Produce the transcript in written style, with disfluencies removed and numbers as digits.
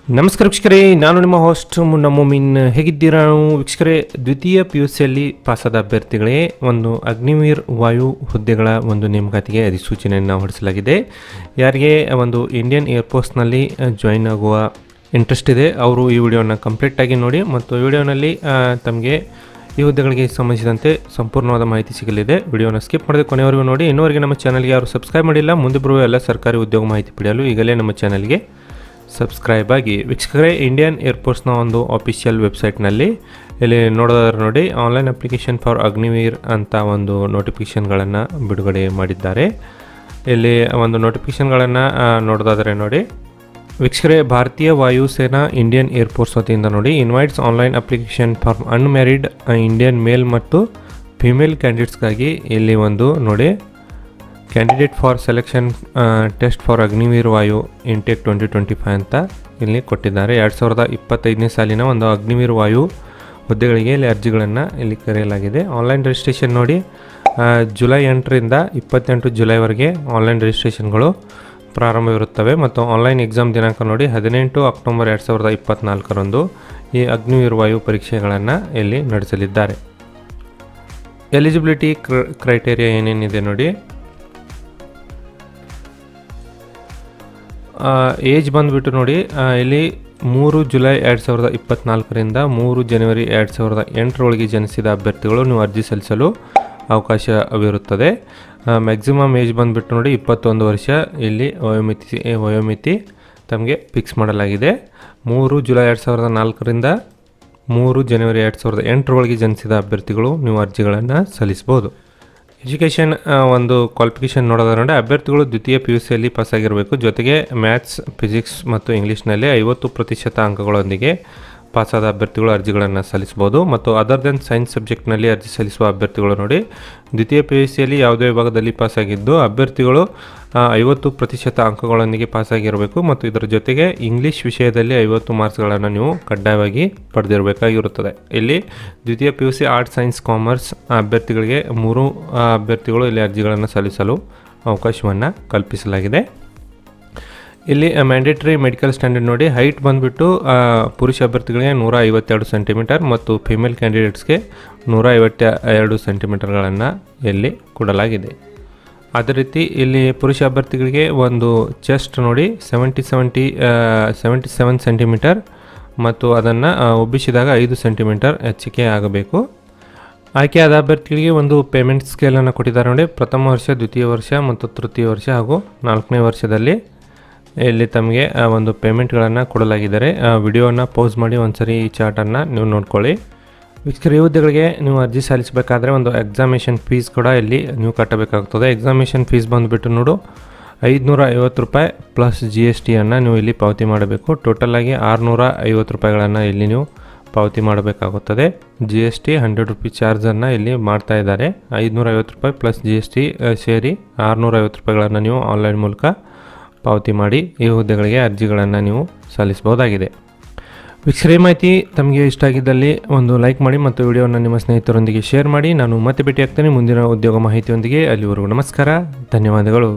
ನಮಸ್ಕಾರ ವೀಕ್ಷಕರೇ, ನಾನು ನಿಮ್ಮ ಹೋಸ್ಟ್ ಮುನ್ನ ಮೊಮಿನ್. ಹೇಗಿದ್ದೀರಾ ವೀಕ್ಷಕರೇ? ದ್ವಿತೀಯ PUCಯಲ್ಲಿ ಪಾಸಾದ ಅಭ್ಯರ್ಥಿಗಳೇ ಒಂದು ಅಗ್ನಿವೀರ್ ವಾಯು ಹುದ್ದೆಗಳ ಒಂದು ನೇಮಕಾತಿಗೆ ಅಧಿಸೂಚನೆಯನ್ನು ಹೊರಡಿಸಲಾಗಿದೆ. ಯಾರಿಗೆ ಒಂದು ಇಂಡಿಯನ್ ಏರ್ಫೋರ್ಸ್ನಲ್ಲಿ ಜಾಯಿನ್ ಆಗುವ ಇಂಟ್ರೆಸ್ಟ್ ಇದೆ ಅವರು ಈ ವಿಡಿಯೋನ ಕಂಪ್ಲೀಟಾಗಿ ನೋಡಿ ಮತ್ತು ವಿಡಿಯೋನಲ್ಲಿ ತಮಗೆ ಈ ಹುದ್ದೆಗಳಿಗೆ ಸಂಬಂಧಿಸಿದಂತೆ ಸಂಪೂರ್ಣವಾದ ಮಾಹಿತಿ ಸಿಗಲಿದೆ. ವಿಡಿಯೋನ ಸ್ಕಿಪ್ ಮಾಡದೆ ಕೊನೆವರೆಗೂ ನೋಡಿ. ಇನ್ನೂವರೆಗೆ ನಮ್ಮ ಚಾನಲ್ಗೆ ಯಾರು ಸಬ್ಸ್ಕ್ರೈಬ್ ಮಾಡಿಲ್ಲ, ಮುಂದೆ ಬರುವ ಎಲ್ಲ ಸರ್ಕಾರಿ ಉದ್ಯೋಗ ಮಾಹಿತಿ ಪಡೆಯಲು ಈಗಲೇ ನಮ್ಮ ಚಾನಲ್ಗೆ ಸಬ್ಸ್ಕ್ರೈಬ್ ಆಗಿ. ವೀಕ್ಷಕರೇ, ಇಂಡಿಯನ್ ಏರ್ಫೋರ್ಸ್ನ ಒಂದು ಆಫಿಷಿಯಲ್ ವೆಬ್ಸೈಟ್ನಲ್ಲಿ ಇಲ್ಲಿ ನೋಡೋದಾದ್ರೆ ನೋಡಿ, ಆನ್ಲೈನ್ ಅಪ್ಲಿಕೇಶನ್ ಫಾರ್ ಅಗ್ನಿವೀರ್ ಅಂತ ಒಂದು ನೋಟಿಫಿಕೇಷನ್ಗಳನ್ನು ಬಿಡುಗಡೆ ಮಾಡಿದ್ದಾರೆ. ಇಲ್ಲಿ ಒಂದು ನೋಟಿಫಿಕೇಷನ್ಗಳನ್ನು ನೋಡೋದಾದರೆ ನೋಡಿ ವೀಕ್ಷಕರೇ, ಭಾರತೀಯ ವಾಯುಸೇನಾ ಇಂಡಿಯನ್ ಏರ್ಫೋರ್ಸ್ ವತಿಯಿಂದ ನೋಡಿ invites online application for unmarried Indian male ಮತ್ತು ಫಿಮೇಲ್ ಕ್ಯಾಂಡಿಡೇಟ್ಸ್ಗಾಗಿ ಇಲ್ಲಿ ಒಂದು ನೋಡಿ candidate for selection test for Agniveer Vayu intake 2025 ಅಂತ ಇಲ್ಲಿ ಕೊಟ್ಟಿದ್ದಾರೆ. 2025ನೇ ಸಾಲಿನ ಒಂದು ಅಗ್ನಿವೀರ್ ವಾಯು ಹುದ್ದೆಗಳಿಗೆ ಇಲ್ಲಿ ಅರ್ಜಿಗಳನ್ನು ಇಲ್ಲಿ ಕರೆಯಲಾಗಿದೆ. ಆನ್ಲೈನ್ ರಿಜಿಸ್ಟ್ರೇಷನ್ ನೋಡಿ ಜುಲೈ 8ರಿಂದ 28 ಜುಲೈವರೆಗೆ ಆನ್ಲೈನ್ ರಿಜಿಸ್ಟ್ರೇಷನ್ಗಳು ಪ್ರಾರಂಭವಿರುತ್ತವೆ ಮತ್ತು ಆನ್ಲೈನ್ ಎಕ್ಸಾಮ್ ದಿನಾಂಕ ನೋಡಿ 18 ಅಕ್ಟೋಬರ್ 2024ರಂದು ಈ ಅಗ್ನಿವೀರ್ ವಾಯು ಪರೀಕ್ಷೆಗಳನ್ನು ಇಲ್ಲಿ ನಡೆಸಲಿದ್ದಾರೆ. ಎಲಿಜಿಬಿಲಿಟಿ ಕ್ರೈಟೇರಿಯಾ ಏನೇನಿದೆ ನೋಡಿ, ಏಜ್ ಬಂದುಬಿಟ್ಟು ನೋಡಿ ಇಲ್ಲಿ 3 ಜುಲೈ 2024ರಿಂದ 3 ಜನವರಿ 2008ರೊಳಗೆ ಜನಿಸಿದ ಅಭ್ಯರ್ಥಿಗಳು ನೀವು ಅರ್ಜಿ ಸಲ್ಲಿಸಲು ಅವಕಾಶವಿರುತ್ತದೆ. ಮ್ಯಾಕ್ಸಿಮಮ್ ಏಜ್ ಬಂದುಬಿಟ್ಟು ನೋಡಿ 21 ವರ್ಷ ಇಲ್ಲಿ ವಯೋಮಿತಿ ತಮಗೆ ಫಿಕ್ಸ್ ಮಾಡಲಾಗಿದೆ. 3 ಜುಲೈ 2004ರಿಂದ 3 ಜನವರಿ 2008ರೊಳಗೆ ಜನಿಸಿದ ಅಭ್ಯರ್ಥಿಗಳು ನೀವು ಅರ್ಜಿಗಳನ್ನು ಸಲ್ಲಿಸ್ಬೋದು. ಎಜುಕೇಷನ್ ಒಂದು ಕ್ವಾಲಿಫಿಕೇಷನ್ ನೋಡೋದಾದ್ರೆ ನೋಡಿ ಅಭ್ಯರ್ಥಿಗಳು ದ್ವಿತೀಯ PUCಯಲ್ಲಿ ಪಾಸಾಗಿರಬೇಕು. ಜೊತೆಗೆ ಮ್ಯಾಥ್ಸ್, ಫಿಸಿಕ್ಸ್ ಮತ್ತು ಇಂಗ್ಲೀಷ್ನಲ್ಲಿ 50% ಅಂಕಗಳೊಂದಿಗೆ ಪಾಸಾದ ಅಭ್ಯರ್ಥಿಗಳು ಅರ್ಜಿಗಳನ್ನು ಸಲ್ಲಿಸ್ಬೋದು. ಮತ್ತು ಅದರ್ ದೆನ್ ಸೈನ್ಸ್ ಸಬ್ಜೆಕ್ಟ್ನಲ್ಲಿ ಅರ್ಜಿ ಸಲ್ಲಿಸುವ ಅಭ್ಯರ್ಥಿಗಳು ನೋಡಿ ದ್ವಿತೀಯ PUCಯಲ್ಲಿ ಯಾವುದೇ ವಿಭಾಗದಲ್ಲಿ ಪಾಸಾಗಿದ್ದು ಅಭ್ಯರ್ಥಿಗಳು 50% ಅಂಕಗಳೊಂದಿಗೆ ಪಾಸಾಗಿರಬೇಕು ಮತ್ತು ಇದರ ಜೊತೆಗೆ ಇಂಗ್ಲೀಷ್ ವಿಷಯದಲ್ಲಿ 50 ಮಾರ್ಕ್ಸ್ಗಳನ್ನು ನೀವು ಕಡ್ಡಾಯವಾಗಿ ಪಡೆದಿರಬೇಕಾಗಿರುತ್ತದೆ. ಇಲ್ಲಿ ದ್ವಿತೀಯ PUC ಆರ್ಟ್ಸ್, ಸೈನ್ಸ್, ಕಾಮರ್ಸ್ ಅಭ್ಯರ್ಥಿಗಳಿಗೆ 3 ಅಭ್ಯರ್ಥಿಗಳು ಇಲ್ಲಿ ಅರ್ಜಿಗಳನ್ನು ಸಲ್ಲಿಸಲು ಅವಕಾಶವನ್ನು ಕಲ್ಪಿಸಲಾಗಿದೆ. ಇಲ್ಲಿ ಮ್ಯಾಂಡೇಟರಿ ಮೆಡಿಕಲ್ ಸ್ಟ್ಯಾಂಡರ್ಡ್ ನೋಡಿ ಹೈಟ್ ಬಂದುಬಿಟ್ಟು ಪುರುಷ ಅಭ್ಯರ್ಥಿಗಳಿಗೆ 152 ಸೆಂಟಿಮೀಟರ್ ಮತ್ತು ಫಿಮೇಲ್ ಕ್ಯಾಂಡಿಡೇಟ್ಸ್ಗೆ 152 ಸೆಂಟಿಮೀಟರ್ಗಳನ್ನು ಇಲ್ಲಿ ಕೊಡಲಾಗಿದೆ. ಅದೇ ರೀತಿ ಇಲ್ಲಿ ಪುರುಷ ಅಭ್ಯರ್ಥಿಗಳಿಗೆ ಒಂದು ಚೆಸ್ಟ್ ನೋಡಿ 77 ಸೆಂಟಿಮೀಟರ್ ಮತ್ತು ಅದನ್ನು ಒಬ್ಬಿಸಿದಾಗ 5 ಸೆಂಟಿಮೀಟರ್ ಹೆಚ್ಚಿಗೆ ಆಗಬೇಕು. ಆಯ್ಕೆಯಾದ ಅಭ್ಯರ್ಥಿಗಳಿಗೆ ಒಂದು ಪೇಮೆಂಟ್ ಸ್ಕೇಲನ್ನು ಕೊಟ್ಟಿದ್ದಾರೆ ನೋಡಿ. ಪ್ರಥಮ ವರ್ಷ, ದ್ವಿತೀಯ ವರ್ಷ ಮತ್ತು ತೃತೀಯ ವರ್ಷ ಹಾಗೂ 4ನೇ ವರ್ಷದಲ್ಲಿ ಇಲ್ಲಿ ತಮಗೆ ಒಂದು ಪೇಮೆಂಟ್ಗಳನ್ನು ಕೊಡಲಾಗಿದ್ದಾರೆ. ವಿಡಿಯೋನ ಪೌಸ್ ಮಾಡಿ ಒಂದ್ಸರಿ ಈ ಚಾರ್ಟನ್ನು ನೀವು ನೋಡ್ಕೊಳ್ಳಿ. ವೀಕ್ಷಕರ, ಈ ಹುದ್ದೆಗಳಿಗೆ ನೀವು ಅರ್ಜಿ ಸಲ್ಲಿಸಬೇಕಾದ್ರೆ ಒಂದು ಎಕ್ಸಾಮಿನೇಷನ್ ಫೀಸ್ ಕೂಡ ಇಲ್ಲಿ ನೀವು ಕಟ್ಟಬೇಕಾಗ್ತದೆ. ಎಕ್ಸಾಮಿನೇಷನ್ ಫೀಸ್ ಬಂದುಬಿಟ್ಟು ನೋಡು 550 ರೂಪಾಯಿ ಪ್ಲಸ್ GSTಯನ್ನು ನೀವು ಇಲ್ಲಿ ಪಾವತಿ ಮಾಡಬೇಕು. ಟೋಟಲಾಗಿ 650 ರೂಪಾಯಿಗಳನ್ನು ಇಲ್ಲಿ ನೀವು ಪಾವತಿ ಮಾಡಬೇಕಾಗುತ್ತದೆ. GST 100 ರೂಪೀಸ್ ಚಾರ್ಜನ್ನು ಇಲ್ಲಿ ಮಾಡ್ತಾ ಇದ್ದಾರೆ. 550 ರೂಪಾಯಿ ಪ್ಲಸ್ GST ಸೇರಿ 650 ರೂಪಾಯಿಗಳನ್ನು ನೀವು ಆನ್ಲೈನ್ ಮೂಲಕ ಪಾವತಿ ಮಾಡಿ ಈ ಹುದ್ದೆಗಳಿಗೆ ಅರ್ಜಿಗಳನ್ನು ನೀವು ಸಲ್ಲಿಸಬಹುದಾಗಿದೆ. ವೀಕ್ಷಕರೇ, ಮಾಹಿತಿ ತಮಗೆ ಇಷ್ಟ ಆಗಿದ್ದಲ್ಲಿ ಒಂದು ಲೈಕ್ ಮಾಡಿ ಮತ್ತು ವಿಡಿಯೋನ ನಿಮ್ಮ ಸ್ನೇಹಿತರೊಂದಿಗೆ ಶೇರ್ ಮಾಡಿ. ನಾನು ಮತ್ತೆ ಭೇಟಿ ಆಗ್ತೇನೆ ಮುಂದಿನ ಉದ್ಯೋಗ ಮಾಹಿತಿಯೊಂದಿಗೆ. ಅಲ್ಲಿವರೆಗೂ ನಮಸ್ಕಾರ, ಧನ್ಯವಾದಗಳು.